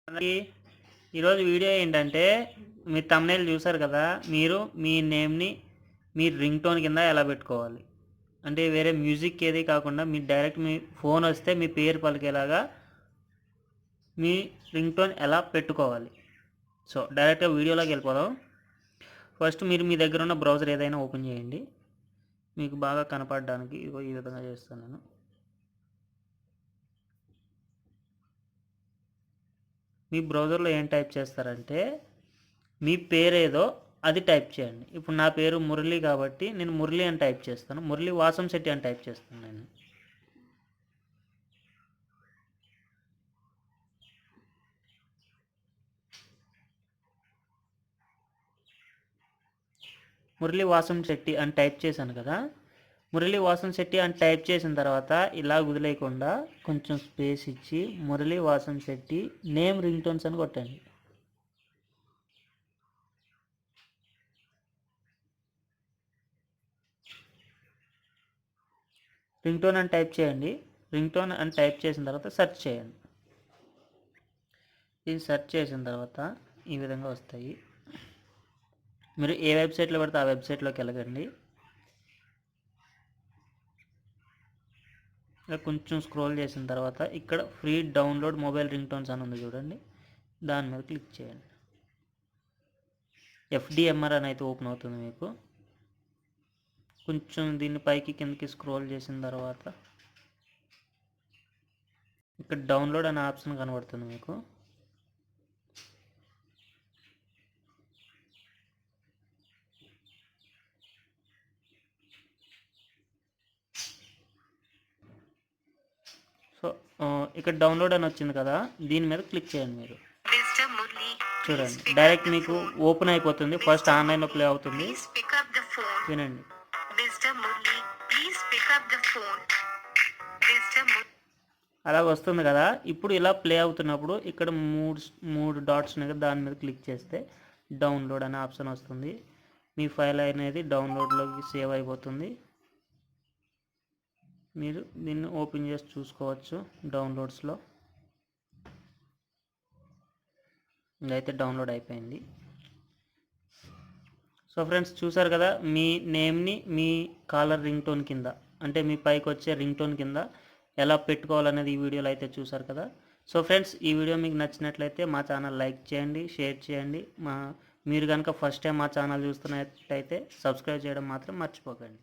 మనకి ఈరోజు వీడియో ఏంటంటే మీ thumbnail చూసారు కదా, మీరు మీ నేమ్ని మీ రింగ్ టోన్ కింద ఎలా పెట్టుకోవాలి అంటే వేరే మ్యూజిక్ ఏది కాకుండా మీ డైరెక్ట్ మీ ఫోన్ వస్తే మీ పేరు పలికేలాగా మీ రింగ్ టోన్ ఎలా పెట్టుకోవాలి. సో డైరెక్ట్గా వీడియోలోకి వెళ్ళిపోదాం. ఫస్ట్ మీరు మీ దగ్గర ఉన్న బ్రౌజర్ ఏదైనా ఓపెన్ చేయండి. మీకు బాగా కనపడడానికి ఇగో ఈ విధంగా చేస్తాను నేను. మీ బ్రౌజర్లో ఏం టైప్ చేస్తారంటే మీ పేరేదో అది టైప్ చేయండి. ఇప్పుడు నా పేరు మురళి కాబట్టి నేను మురళి అని టైప్ చేస్తాను. మురళి వాసంశెట్టి అని టైప్ చేస్తాను నేను. మురళి వాసంశెట్టి అని టైప్ చేశాను కదా. మురళి వాసంశెట్టి అని టైప్ చేసిన తర్వాత ఇలా వదిలేయకుండా కొంచెం స్పేస్ ఇచ్చి Murali Vasamsetti name ring tones అని కొట్టండి. రింగ్ టోన్ అని టైప్ చేయండి. రింగ్ టోన్ అని టైప్ చేసిన తర్వాత సెర్చ్ చేయండి. ఇది సెర్చ్ చేసిన తర్వాత ఈ విధంగా వస్తాయి. మీరు ఏ వెబ్సైట్లో పడితే ఆ వెబ్సైట్లోకి వెళ్ళకండి. ఇలా కొంచెం స్క్రోల్ చేసిన తర్వాత ఇక్కడ free download mobile ring tones అని ఉంది చూడండి, దాని మీద క్లిక్ చేయండి. FDMR అని అయితే ఓపెన్ అవుతుంది మీకు. కొంచెం దీన్ని పైకి కిందకి స్క్రోల్ చేసిన తర్వాత ఇక్కడ డౌన్లోడ్ అనే ఆప్షన్ కనబడుతుంది మీకు. సో ఇక్కడ డౌన్లోడ్ అని వచ్చింది కదా, దీని మీద క్లిక్ చేయండి. మీరు చూడండి డైరెక్ట్ మీకు ఓపెన్ అయిపోతుంది. ఫస్ట్ ఆన్లైన్లో ప్లే అవుతుంది, వినండి. అలా వస్తుంది కదా. ఇప్పుడు ఇలా ప్లే అవుతున్నప్పుడు ఇక్కడ మూడు డాట్స్ ఉన్నాయి కదా, దాని మీద క్లిక్ చేస్తే డౌన్లోడ్ అనే ఆప్షన్ వస్తుంది. మీ ఫైల్ అనేది డౌన్లోడ్లోకి సేవ్ అయిపోతుంది. మీరు దీన్ని ఓపెన్ చేసి చూసుకోవచ్చు డౌన్లోడ్స్లో. ఇదైతే డౌన్లోడ్ అయిపోయింది. సో ఫ్రెండ్స్ చూసారు కదా, మీ నేమ్ని మీ కాలర్ రింగ్ టోన్ కింద అంటే మీ పైకి వచ్చే రింగ్ టోన్ కింద ఎలా పెట్టుకోవాలనేది ఈ వీడియోలో అయితే చూసారు కదా. సో ఫ్రెండ్స్ ఈ వీడియో మీకు నచ్చినట్లయితే మా ఛానల్ లైక్ చేయండి, షేర్ చేయండి. మీరు కనుక ఫస్ట్ టైం మా ఛానల్ చూస్తున్నట్టయితే సబ్స్క్రైబ్ చేయడం మాత్రం మర్చిపోకండి.